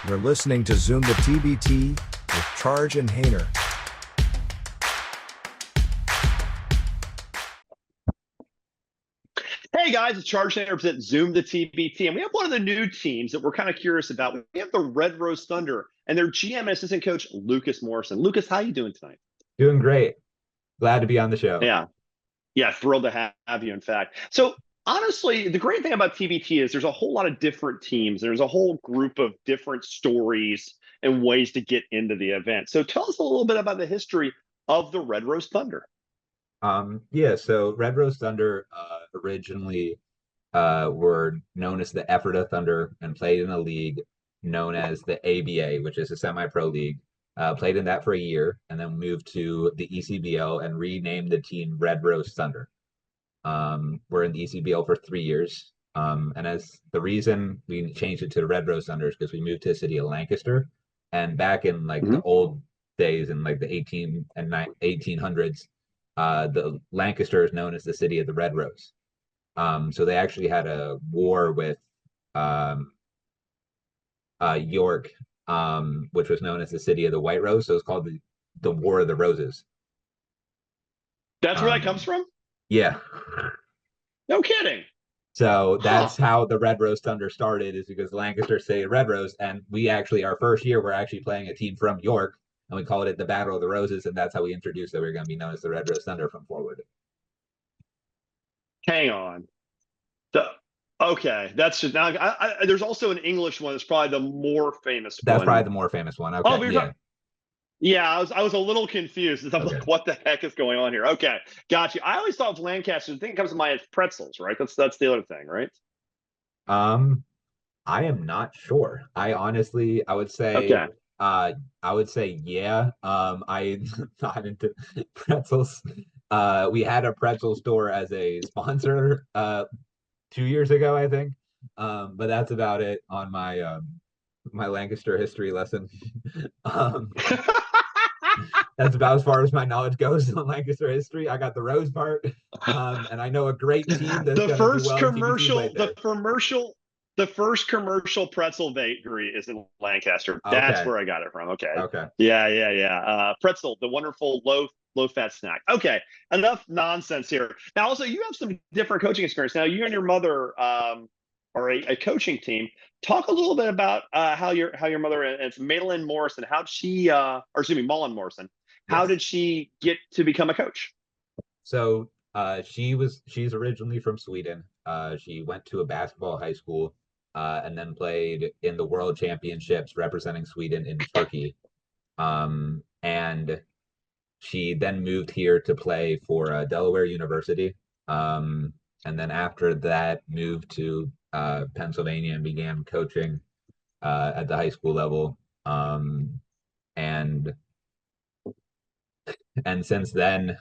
You're listening to Zoom the TBT with Charge and Hayner. Hey guys, it's Charge Hayner at Zoom the TBT, and we have one of the new teams that we're kind of curious about. We have the Red Rose Thunder and their GM and assistant coach, Lucas Morrison. Lucas, how you doing tonight? Doing great. Glad to be on the show. Yeah, thrilled to have you, in fact. So honestly, the great thing about TBT is there's a whole lot of different teams. There's a whole group of different stories and ways to get into the event. So tell us a little bit about the history of the Red Rose Thunder. So Red Rose Thunder originally were known as the Ephrata Thunder and played in a league known as the ABA, which is a semi-pro league. Played in that for a year and then moved to the ECBL and renamed the team Red Rose Thunder. We're in the ECBL for 3 years. And as the reason we changed it to the Red Rose Thunder is because we moved to the city of Lancaster. And back in the old days in the 1800s, the Lancaster is known as the city of the Red Rose. So they actually had a war with York, which was known as the city of the White Rose. So it's called the War of the Roses. That's where that comes from? Yeah. No kidding. So that's how the Red Rose Thunder started, is because Lancaster City Red Rose, and we actually, our first year, we're actually playing a team from York, and we called it the Battle of the Roses, and that's how we introduced that we were going to be known as the Red Rose Thunder from forward. Hang on. Okay, that's just now. There's also an English one. That's probably the more famous one. That's probably the more famous one. Okay. Oh, yeah. I was a little confused. I was like, what the heck is going on here? Okay, got you. I always thought of Lancaster. The thing that comes to mind is pretzels, right? That's the other thing, right? I am not sure. I would say okay. I would say yeah. I not into pretzels. We had a pretzel store as a sponsor 2 years ago, I think. But that's about it on my my Lancaster history lesson. That's about as far as my knowledge goes on Lancaster history. I got the Rose part, and I know a great team that's the first commercial pretzel bakery is in Lancaster. That's where I got it from. Okay. Yeah. Pretzel, the wonderful low-fat snack. Okay, enough nonsense here. Now, also, you have some different coaching experience. Now, you and your mother are a coaching team. Talk a little bit about how your mother, it's Malin Morrison. Mullen Morrison. How did she get to become a coach? So she's originally from Sweden. She went to a basketball high school and then played in the World Championships representing Sweden in Turkey. And she then moved here to play for Delaware University. And then after that, moved to Pennsylvania and began coaching at the high school level. And since then,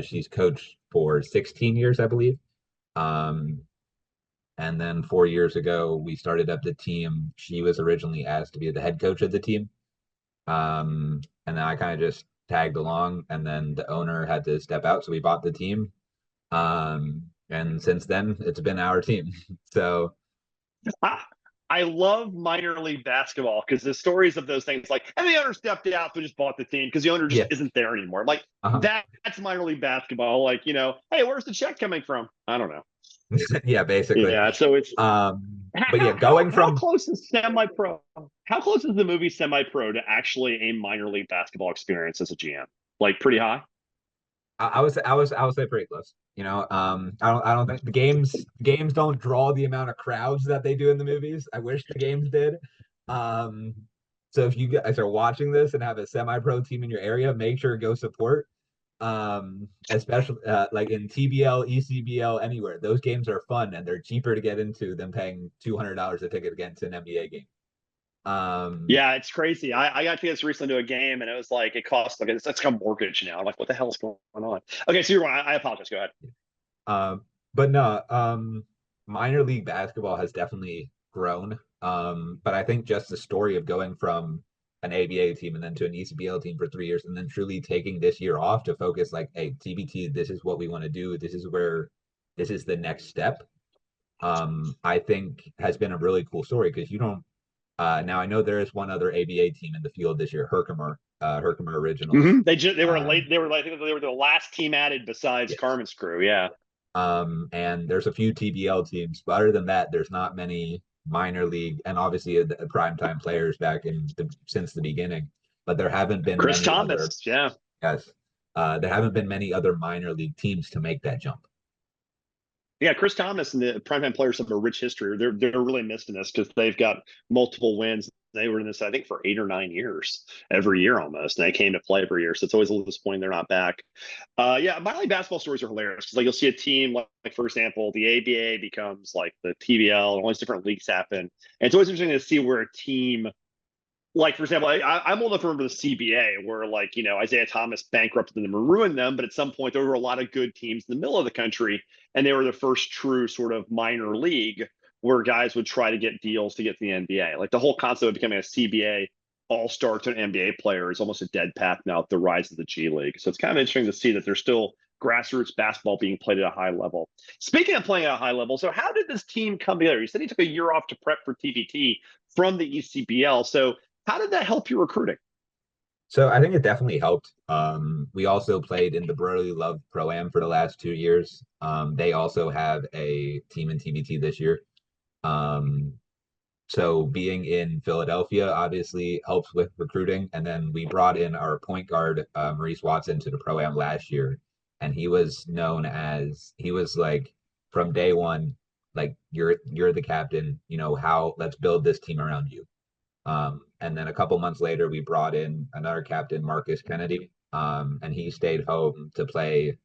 she's coached for 16 years, I believe. And then 4 years ago, we started up the team. She was originally asked to be the head coach of the team. And then I kind of just tagged along, and then the owner had to step out, so we bought the team. And since then, it's been our team. So I love minor league basketball because the stories of those things, and the owner stepped out, but just bought the team because the owner just isn't there anymore. That's minor league basketball. Hey, where's the check coming from? I don't know. Yeah, basically. Yeah, so it's how close is semi-pro? How close is the movie Semi-Pro to actually a minor league basketball experience as a GM? Pretty high? I would say pretty close. I don't think the games don't draw the amount of crowds that they do in the movies. I wish the games did. So if you guys are watching this and have a semi-pro team in your area, make sure to go support. Especially in TBL, ECBL, anywhere. Those games are fun and they're cheaper to get into than paying $200 a ticket against an NBA game. Yeah, it's crazy. I got tickets recently to a game, and it was it cost it's like a mortgage now. I'm like, what the hell is going on? Okay, so you're right. I apologize. Go ahead. But no, minor league basketball has definitely grown. But I think just the story of going from an ABA team and then to an ECBL team for 3 years, and then truly taking this year off to focus hey, TBT, this is what we want to do. This is the next step. I think has been a really cool story because you don't Now I know there is one other ABA team in the field this year, Herkimer Originals. They were late. They were like, I think they were the last team added besides Yes. Carmen's crew. Yeah. And there's a few TBL teams, but other than that, there's not many minor league and obviously the primetime players back since the beginning. But there haven't been Chris many Thomas. other Yeah. yes, there haven't been many other minor league teams to make that jump. Yeah, Chris Thomas and the primetime players have a rich history. They're really missing this because they've got multiple wins. They were in this, I think, for 8 or 9 years, every year almost, and they came to play every year. So it's always a little disappointing they're not back. Yeah, minor league basketball stories are hilarious because, like, you'll see a team like, for example, the ABA becomes like the TBL, and all these different leagues happen, and it's always interesting to see where a team. Like, for example, I'm old enough to remember the CBA where, like, Isaiah Thomas bankrupted them and ruined them. But at some point, there were a lot of good teams in the middle of the country. And they were the first true sort of minor league where guys would try to get deals to get to the NBA. Like, the whole concept of becoming a CBA all-star to an NBA player is almost a dead path now with the rise of the G League. So it's kind of interesting to see that there's still grassroots basketball being played at a high level. Speaking of playing at a high level, so how did this team come together? You said he took a year off to prep for TBT from the ECBL. So how did that help your recruiting? So I think it definitely helped. We also played in the Brotherly Love Pro-Am for the last 2 years. They also have a team in TBT this year. So being in Philadelphia obviously helps with recruiting. And then we brought in our point guard, Maurice Watson, to the Pro-Am last year. And he was like from day one, like you're the captain, let's build this team around you. And then a couple months later, we brought in another captain, Marcus Kennedy, and he stayed home to play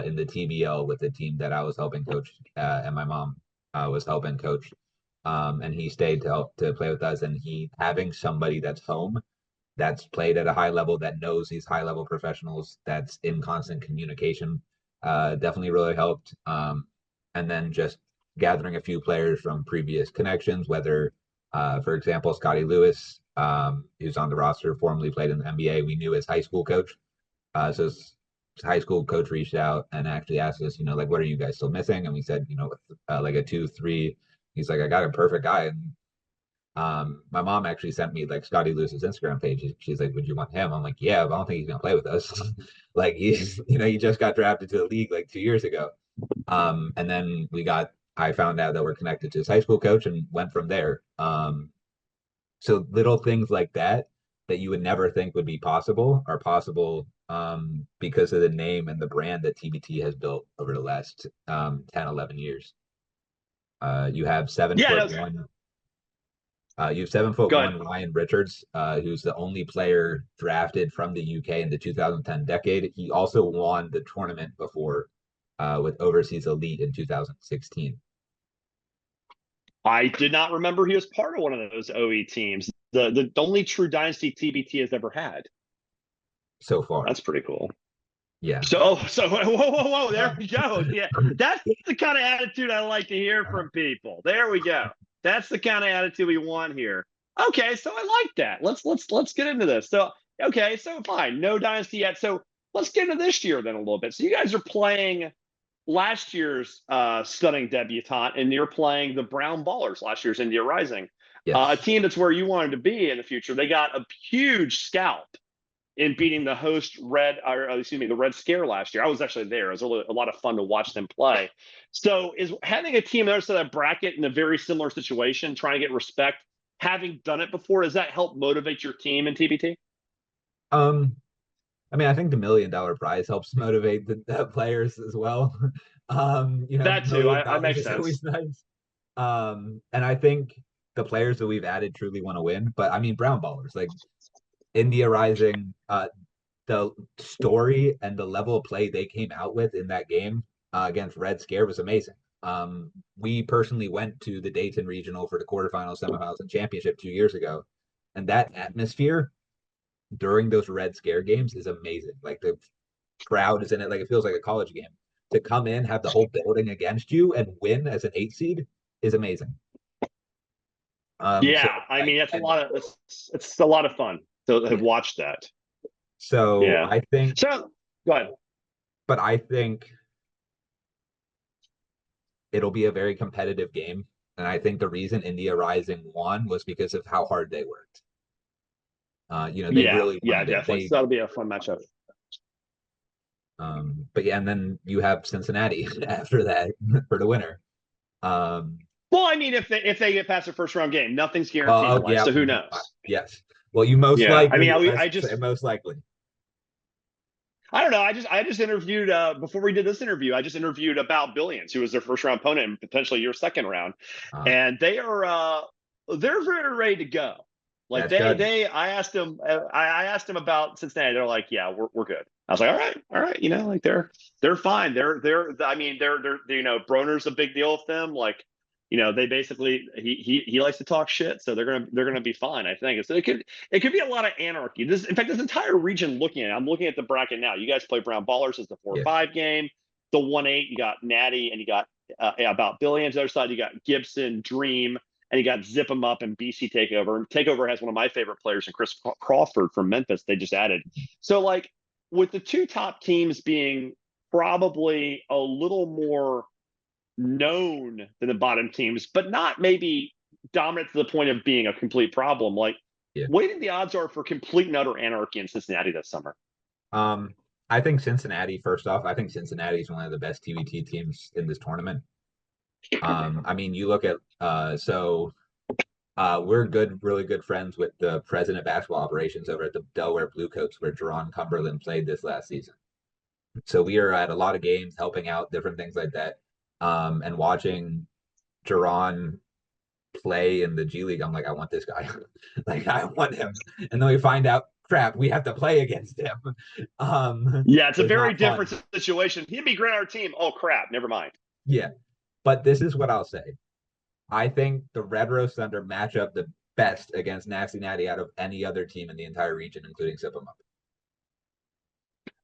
in the TBL with the team that I was helping coach, and my mom was helping coach. And he stayed to play with us. And having somebody that's home, that's played at a high level, that knows these high level professionals, that's in constant communication, definitely really helped. And then just gathering a few players from previous connections, whether for example, Scotty Lewis, who's on the roster, formerly played in the NBA. We knew his high school coach. So his high school coach reached out and actually asked us, like, what are you guys still missing? And we said, like a 2-3. He's like, I got a perfect guy. And my mom actually sent me like Scotty Lewis's Instagram page. She's like, would you want him? I'm like, yeah, but I don't think he's gonna play with us. Like he just got drafted to the league like 2 years ago. And then I found out that we're connected to his high school coach and went from there. So little things like that you would never think would be possible are possible because of the name and the brand that TBT has built over the last 10, 11 years. You have 7'1". You have 7'1" Ryan Richards, who's the only player drafted from the UK in the 2010 decade. He also won the tournament before with Overseas Elite in 2016. I did not remember he was part of one of those OE teams. The only true dynasty TBT has ever had. So far. That's pretty cool. Yeah. So whoa, there we go. Yeah, that's the kind of attitude I like to hear from people. There we go. That's the kind of attitude we want here. Okay, so I like that. Let's get into this. So okay, so fine, no dynasty yet. So let's get into this year then a little bit. So you guys are playing last year's stunning debutante, and you're playing the Brown Ballers, last year's India Rising, yes. A team that's where you wanted to be in the future. They got a huge scalp in beating the host the Red Scare last year. I was actually there. It was a lot of fun to watch them play. So is having a team there so that bracket in a very similar situation, trying to get respect, having done it before, does that help motivate your team in TBT? I mean, I think the $1 million prize helps motivate the players as well. That too. I makes sense. Always nice. And I think the players that we've added truly want to win. But I mean, Brown Ballers, like India Rising, the story and the level of play they came out with in that game against Red Scare was amazing. We personally went to the Dayton Regional for the quarterfinals, semifinals, and championship 2 years ago, and that atmosphere during those Red Scare games is amazing. Like the crowd is in it, like it feels like a college game. To come in, have the whole building against you, and win as an 8 seed is amazing. I mean, it's a lot of fun to have watched that. So yeah. I think. So go ahead. But I think it'll be a very competitive game. And I think the reason India Rising won was because of how hard they worked. They really wanted it. Definitely. So that'll be a fun matchup. But yeah, and then you have Cincinnati after that for the winner. Well, I mean, if they get past the first round game, nothing's guaranteed in life. So who knows? Yes. Well, you most likely. I mean, I just most likely. I don't know. I just interviewed before we did this interview. I just interviewed about Billions, who was their first round opponent and potentially your second round, and they're very ready to go. Like I asked them about Cincinnati. They're like, yeah, we're good. I was like, all right. Like they're fine. They're Broner's a big deal with them. Like, they basically he likes to talk shit, so they're gonna be fine. I think so. It could be a lot of anarchy. In fact, this entire region I'm looking at the bracket now. You guys play Brown Ballers as the 4-5 game. The 1-8, you got Natty and you got about Billions. The other side, you got Gibson, Dream, and you got Zip 'em Up and BC Takeover. And Takeover has one of my favorite players, and Chris Crawford from Memphis. They just added. So like with the two top teams being probably a little more known than the bottom teams, but not maybe dominant to the point of being a complete problem. Like, what do you think the odds are for complete and utter anarchy in Cincinnati this summer? I think Cincinnati, first off, I think Cincinnati is one of the best TBT teams in this tournament. I mean, you look at we're really good friends with the president of basketball operations over at the Delaware Bluecoats, where Jerron Cumberland played this last season. So we are at a lot of games, helping out, different things like that. And watching Jerron play in the G League, I'm like, I want this guy. Like, I want him. And then we find out, crap, we have to play against him. It's a very different situation. He'd be great on our team. Oh, crap, never mind. Yeah. But this is what I'll say. I think the Red Rose Thunder match up the best against Nasty Natty out of any other team in the entire region, including Zip 'em Up.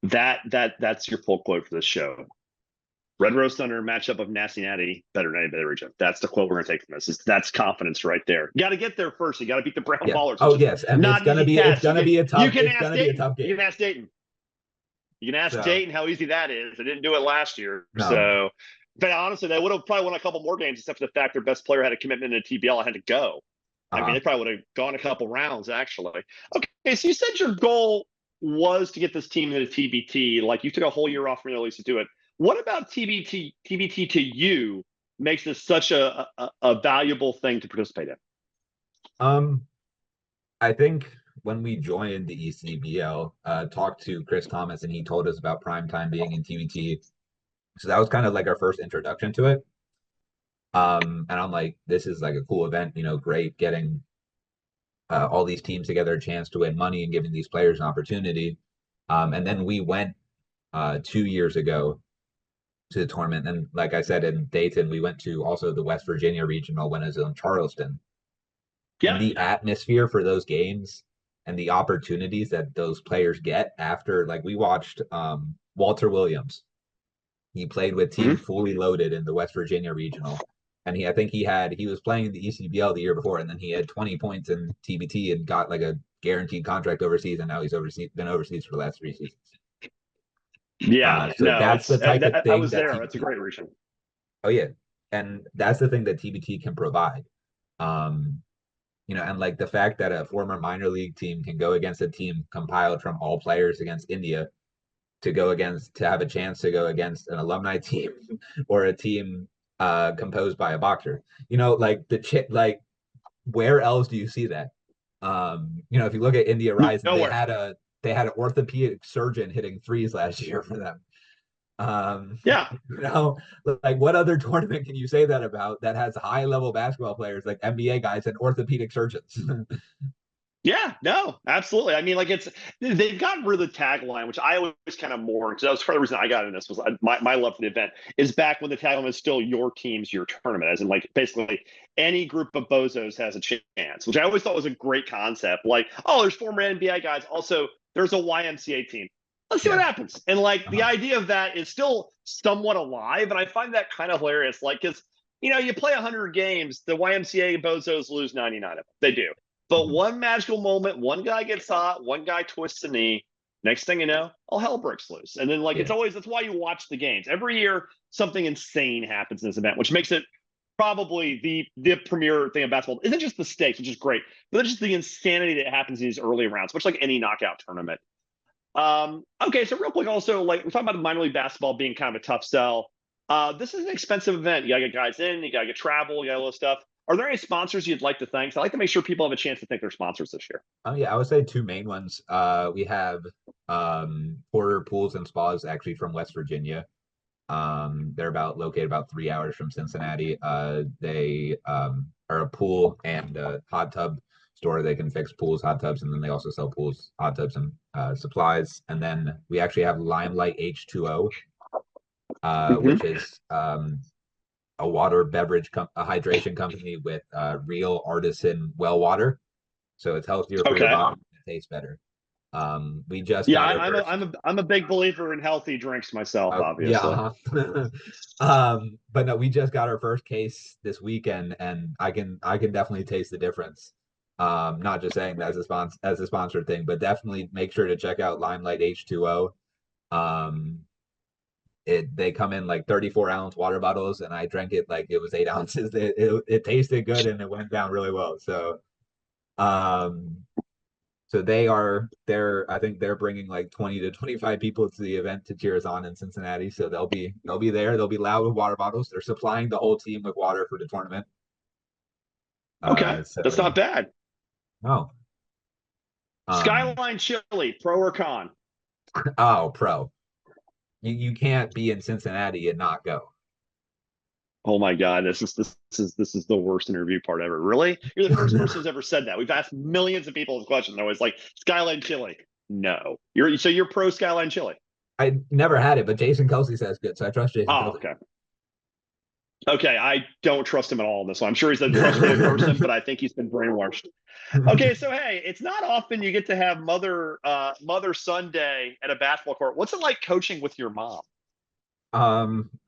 That's your pull quote for this show. Red Rose Thunder matchup of Nasty Natty better than any other region. That's the quote we're going to take from this. That's confidence right there. You got to get there first. You got to beat the Brown Ballers. Oh yes, and it's going to be a tough game. You can ask Dayton. You can ask Dayton how easy that is. They didn't do it last year, so. But honestly, they would have probably won a couple more games, except for the fact their best player had a commitment in a TBL and had to go. I mean, they probably would have gone a couple rounds, actually. Okay, so you said your goal was to get this team into TBT. Like, you took a whole year off from the least to do it. What about TBT to you makes this such a valuable thing to participate in? I think when we joined the ECBL, talked to Chris Thomas, and he told us about primetime being in TBT. So that was kind of like our first introduction to it. And I'm like, this is like a cool event, great getting all these teams together, a chance to win money and giving these players an opportunity. And then we went 2 years ago to the tournament. And like I said, in Dayton, we went to also the West Virginia regional when it was in Charleston. Yeah. And the atmosphere for those games and the opportunities that those players get after, like, we watched Walter Williams. He played with Team Fully Loaded in the West Virginia regional. And I think he was playing the ECBL the year before, and then he had 20 points in TBT and got like a guaranteed contract overseas, and now he's been overseas for the last 3 seasons. Yeah, so that's the type of thing. I was there. That's a great region. Oh yeah, and that's the thing that TBT can provide. And like the fact that a former minor league team can go against a team compiled from all players against India, to have a chance to go against an alumni team or a team composed by a boxer. Where else do you see that? If you look at India Rising, they had an orthopedic surgeon hitting threes last year for them. What other tournament can you say that about that has high level basketball players like NBA guys and orthopedic surgeons? Yeah, no, absolutely. I mean, like, they've gotten rid of the tagline, which I always kind of mourn, because that was part of the reason I got in this, was my love for the event is back when the tagline was still your team's your tournament, as in, like, basically any group of bozos has a chance, which I always thought was a great concept. Like, oh, there's former NBA guys. Also, there's a YMCA team. Let's see what happens. And like the idea of that is still somewhat alive. And I find that kind of hilarious. Like, because, you play 100 games, the YMCA bozos lose 99 of them. They do. But one magical moment, one guy gets hot, one guy twists a knee. Next thing you know, all hell breaks loose. And then, like, that's why you watch the games. Every year, something insane happens in this event, which makes it probably the premier thing of basketball isn't just the stakes, which is great, but it's just the insanity that happens in these early rounds, much like any knockout tournament. Okay, so real quick, also, like, we're talking about minor league basketball being kind of a tough sell. This is an expensive event. You gotta get guys in, you gotta get travel, you got all this stuff. Are there any sponsors you'd like to thank? So I like to make sure people have a chance to thank their sponsors this year. Oh yeah, I would say two main ones. We have Porter Pools and Spas, actually from West Virginia. They're located about 3 hours from Cincinnati. They are a pool and a hot tub store. They can fix pools, hot tubs, and then they also sell pools, hot tubs, and supplies. And then we actually have Limelight H2O, which is a water beverage, a hydration company with real artisan well water. So it's healthier for your body. It tastes better. We just I'm a big believer in healthy drinks myself, obviously. But no, we just got our first case this weekend, and I can definitely taste the difference. Not just saying that as a sponsored thing, but definitely make sure to check out Limelight H2O. They come in like 34-ounce water bottles, and I drank it like it was 8 ounces. It tasted good and it went down really well. So I think they're bringing like 20 to 25 people to the event to cheer us on in Cincinnati. So they'll be there. They'll be loud with water bottles. They're supplying the whole team with water for the tournament. Okay, that's not bad. No. Skyline Chili, pro or con? Oh, pro. You can't be in Cincinnati and not go. Oh my God, this is the worst interview part ever. Really? You're the first person who's ever said that. We've asked millions of people this question. They're always like, Skyline Chili. No. You're pro Skyline Chili. I never had it, but Jason Kelsey says good, so I trust Jason Kelsey. Okay. Okay, I don't trust him at all in this one. I'm sure he's a trustworthy person, but I think he's been brainwashed. Okay, so hey, it's not often you get to have mother-son day at a basketball court. What's it like coaching with your mom?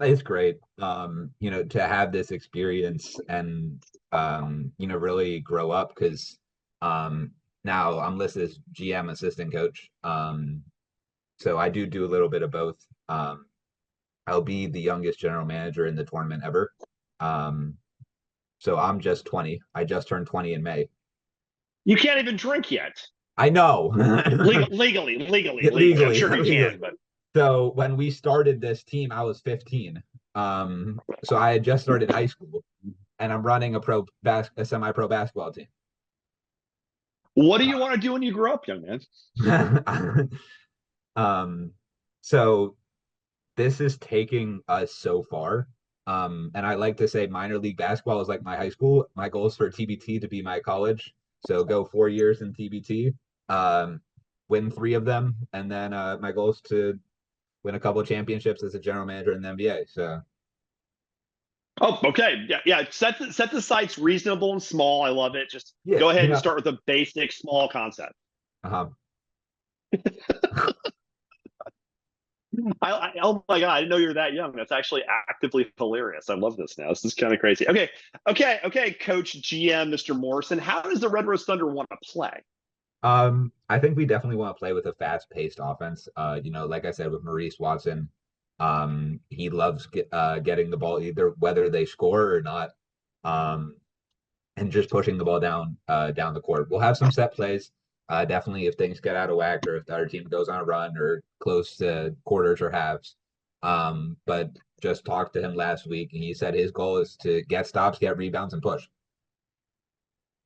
It's great. To have this experience and really grow up, because now I'm listed as GM assistant coach. So I do a little bit of both. I'll be the youngest general manager in the tournament ever. So I'm just 20. I just turned 20 in May. You can't even drink yet. I know. legally. I'm sure you can, but. So when we started this team, I was 15. So I had just started high school, and I'm running a semi-pro basketball team. What do you want to do when you grow up, young man? So this is taking us so far. And I like to say minor league basketball is like my high school. My goal is for TBT to be my college. So go 4 years in TBT, win 3 of them, and then my goal is to win a couple of championships as a general manager in the NBA. So. Oh, okay. Yeah. Set the sights reasonable and small. I love it. Just go ahead and start with a basic small concept. Uh-huh. Oh my God, I didn't know you were that young. That's actually actively hilarious. I love this now. This is kind of crazy. Okay. Coach GM, Mr. Morrison, how does the Red Rose Thunder want to play? I think we definitely want to play with a fast-paced offense. Like I said, with Maurice Watson, he loves getting the ball either whether they score or not, and just pushing the ball down the court. We'll have some set plays. Definitely if things get out of whack or if the other team goes on a run or close to quarters or halves. But just talked to him last week, and he said his goal is to get stops, get rebounds, and push.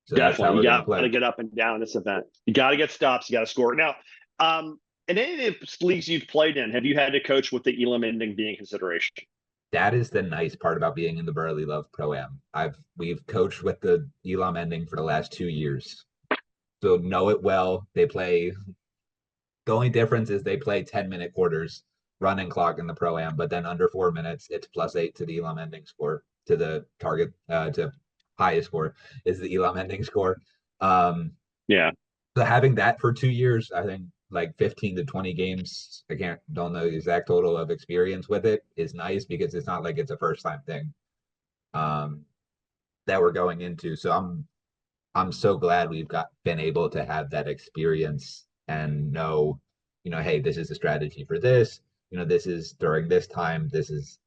So definitely, you got to get up and down this event. You got to get stops. You got to score. Now, in any of the leagues you've played in, have you had to coach with the Elam ending being consideration? That is the nice part about being in the Burley Love Pro-Am. We've coached with the Elam ending for the last 2 years, so know it well. The only difference is they play 10-minute quarters, running clock in the Pro-Am, but then under 4 minutes, it's +8 to the Elam ending score, to the target, to highest score is the Elam ending score. Yeah. So having that for 2 years, I think like 15 to 20 games, don't know the exact total of experience with it, is nice, because it's not like it's a first time thing that we're going into. So I'm so glad we've been able to have that experience and know, hey, this is a strategy for this, this is during this time, this is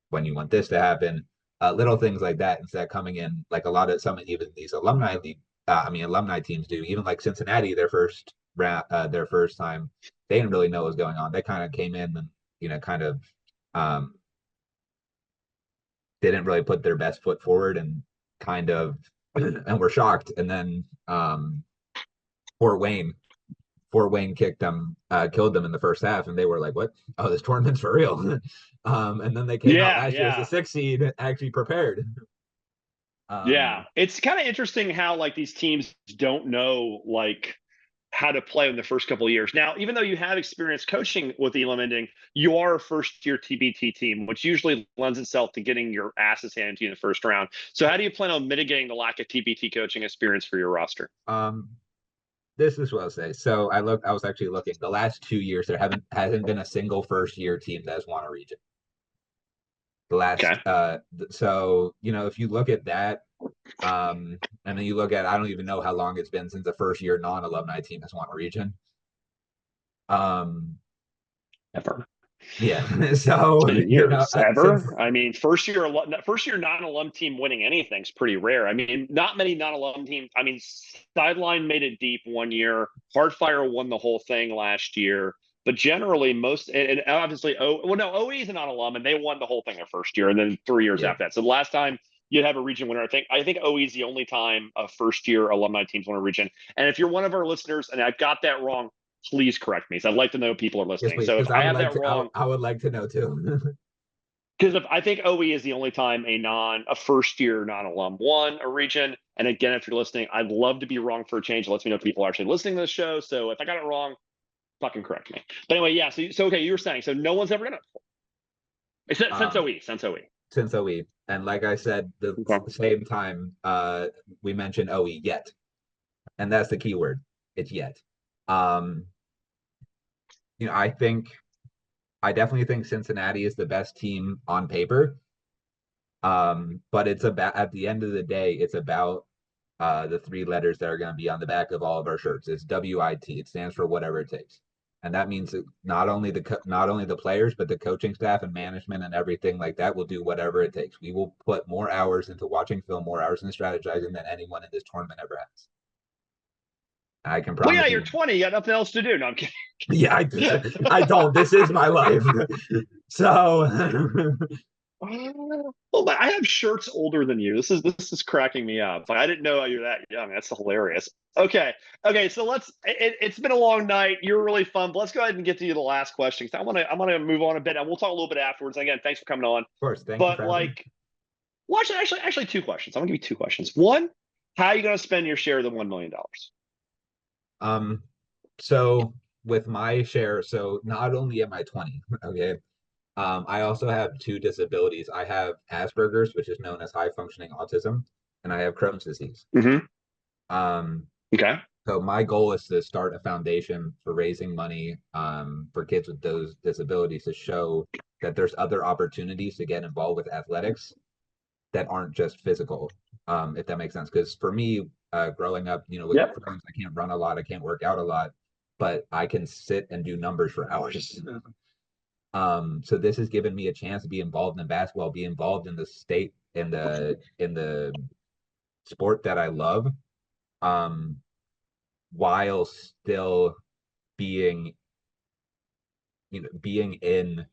when you want this to happen. little things like that instead of coming in like a lot of some even these alumni league. Alumni teams do. Even like Cincinnati, their first round, their first time, they didn't really know what was going on. They kind of came in and kind of um, didn't really put their best foot forward and kind of and were shocked. And then Fort Wayne Fort Wayne killed them in the first half, and they were like, "What? Oh, this tournament's for real." And then they came out last year as a 6 seed, actually prepared. Yeah, it's kind of interesting how like these teams don't know like how to play in the first couple of years. Now, even though you have experience coaching with Elam Ending, you are a first-year TBT team, which usually lends itself to getting your asses handed to you in the first round. So, how do you plan on mitigating the lack of TBT coaching experience for your roster? This is what I'll say. So I was actually looking. The last 2 years, there hasn't been a single first-year team that has won a region. The last, so if you look at that, and then you look at, I don't even know how long it's been since the first-year non-alumni team has won a region. Ever. Yeah. So years ever. I mean, first year non-alum team winning anything is pretty rare. I mean, not many non-alum teams. I mean, Sideline made it deep one year. Hardfire won the whole thing last year. But generally, most and obviously, OE is a non-alum, and they won the whole thing their first year, and then 3 years after that. So the last time you'd have a region winner, I think OE is the only time a first-year alumni teams won a region. And if you're one of our listeners, and I've got that wrong, please correct me. So I'd like to know people are listening. Yes, so if I have that wrong, I would like to know too. Because I think OE is the only time a first year non-alum won a region. And again, if you're listening, I'd love to be wrong for a change. It lets me know if people are actually listening to the show. So if I got it wrong, fucking correct me. But anyway, yeah. So okay, you were saying so no one's ever done it since OE. Since OE, and like I said, the same time we mentioned OE yet, and that's the key word. It's yet. I definitely think Cincinnati is the best team on paper. But it's about, at the end of the day, it's about the 3 letters that are going to be on the back of all of our shirts. It's WIT. It stands for whatever it takes, and that means that not only the players, but the coaching staff and management and everything like that will do whatever it takes. We will put more hours into watching film, more hours into strategizing than anyone in this tournament ever has. I can promise. Well, yeah, you're 20. You got nothing else to do. No, I'm kidding. Yeah, I don't. This is my life. So, well, I have shirts older than you. This is cracking me up. Like, I didn't know you're that young. That's hilarious. Okay. So it's been a long night. You're really fun. But let's go ahead and get to you the last question. I want to move on a bit, and we'll talk a little bit afterwards. Again, thanks for coming on. Of course, thank you for having me. Well, actually, 2 questions. I'm gonna give you 2 questions. One, how are you gonna spend your share of the $1 million? So with my share, so not only am I 20, okay, I also have 2 disabilities. I have Asperger's, which is known as high functioning autism, and I have Crohn's disease. Okay. So my goal is to start a foundation for raising money for kids with those disabilities to show that there's other opportunities to get involved with athletics that aren't just physical, if that makes sense. Because for me, growing up, with Crohn's, I can't run a lot, I can't work out a lot, but I can sit and do numbers for hours. So this has given me a chance to be involved in basketball, be involved in the state, in the sport that I love, while still being in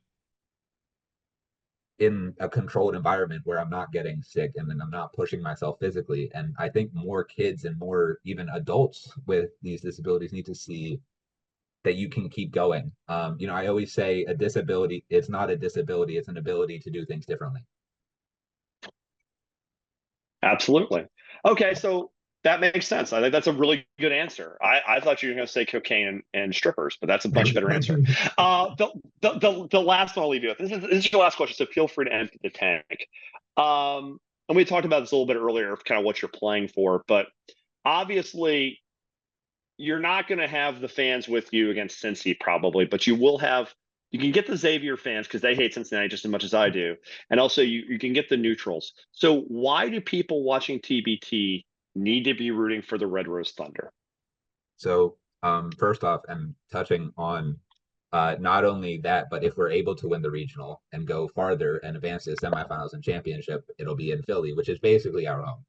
a controlled environment where I'm not getting sick and then I'm not pushing myself physically. And I think more kids and more even adults with these disabilities need to see that you can keep going. I always say a disability, it's not a disability, it's an ability to do things differently. Absolutely. Okay, so that makes sense. I think that's a really good answer. I thought you were going to say cocaine and strippers, but that's a much better answer. The last one I'll leave you with. This is your last question, so feel free to empty the tank. And we talked about this a little bit earlier, kind of what you're playing for, but obviously you're not going to have the fans with you against Cincy probably, but you can get the Xavier fans because they hate Cincinnati just as much as I do. And also you can get the neutrals. So why do people watching TBT need to be rooting for the Red Rose Thunder? So first off, and touching on Not only that, but if we're able to win the regional and go farther and advance to the semifinals and championship, it'll be in Philly, which is basically our home.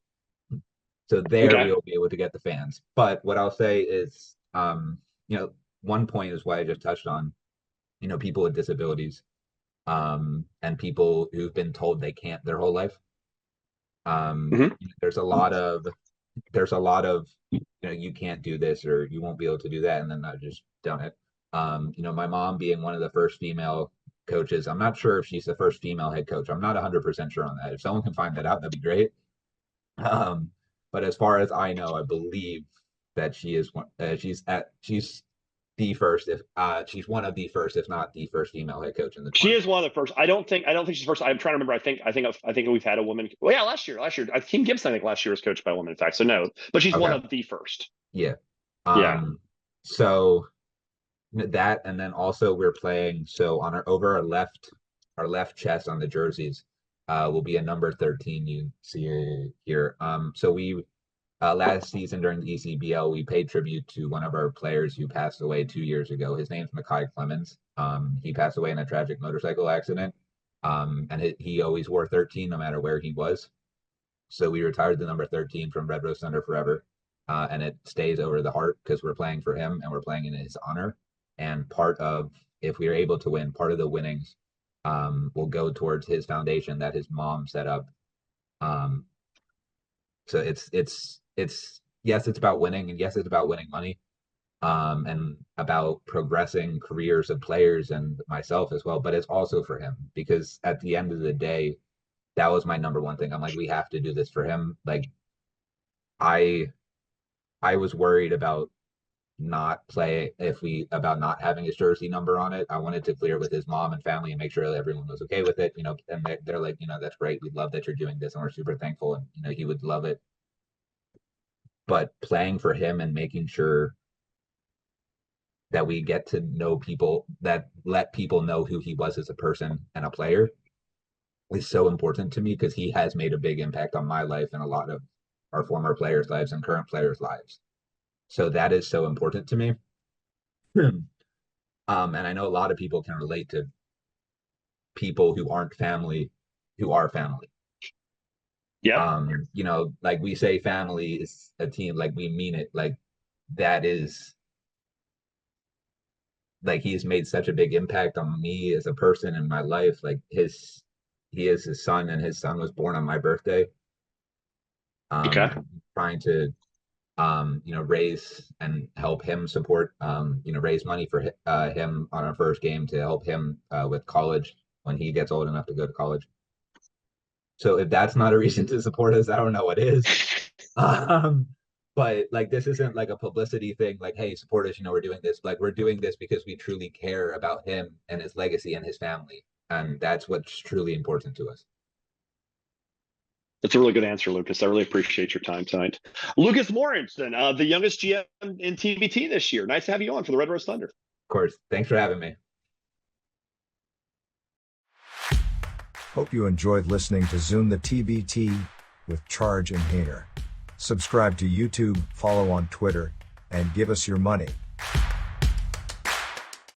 So there we'll be able to get the fans. But what I'll say is, one point is why I just touched on, people with disabilities, and people who've been told they can't their whole life. There's a lot of, you can't do this or you won't be able to do that, and then I've just done it. My mom being one of the first female coaches. I'm not sure if she's the first female head coach. I'm not 100% sure on that. If someone can find that out, that'd be great. But as far as I know, I believe that she is one. She's the first, if she's one of the first, if not the first female head coach in the. She is one of the first. I don't think she's first. I'm trying to remember. I think we've had a woman. Well, yeah, last year, Team Gibson, I think last year was coached by a woman. In fact, so no, but she's one of the first. Yeah. Yeah. So that, and then also we're playing. So on our left chest on the jerseys, will be a number 13. You see it here. So we. Last season during the ECBL, we paid tribute to one of our players who passed away 2 years ago. His name's Makai Clemens. He passed away in a tragic motorcycle accident. And he always wore 13 no matter where he was. So we retired the number 13 from Red Rose Thunder forever. And it stays over the heart because we're playing for him and we're playing in his honor. And if we are able to win, part of the winnings will go towards his foundation that his mom set up. So it's yes, it's about winning, and yes, it's about winning money, and about progressing careers of players and myself as well. But it's also for him, because at the end of the day, that was my number one thing. I'm like, we have to do this for him. Like, I was worried about not having his jersey number on it. I wanted to clear it with his mom and family and make sure that everyone was okay with it. And they're like, that's great. We love that you're doing this, and we're super thankful. And he would love it. But playing for him and making sure that we get to know people, that let people know who he was as a person and a player, is so important to me, because he has made a big impact on my life and a lot of our former players' lives and current players' lives. So that is so important to me. And I know a lot of people can relate to people who aren't family, who are family. Yeah. Like we say family is a team, like we mean it. Like that is, like, he's made such a big impact on me as a person in my life. Like he is his son, and his son was born on my birthday. Okay. Trying to raise and help him support, raise money for him on our first game to help him with college when he gets old enough to go to college. So if that's not a reason to support us, I don't know what is. But like, this isn't like a publicity thing, like, hey, support us, we're doing this. Like, we're doing this because we truly care about him and his legacy and his family. And that's what's truly important to us. That's a really good answer, Lucas. I really appreciate your time tonight. Lucas Morrison, the youngest GM in TBT this year. Nice to have you on for the Red Rose Thunder. Of course. Thanks for having me. Hope you enjoyed listening to Zoom the TBT with Charge and Hainer. Subscribe to YouTube, follow on Twitter, and give us your money.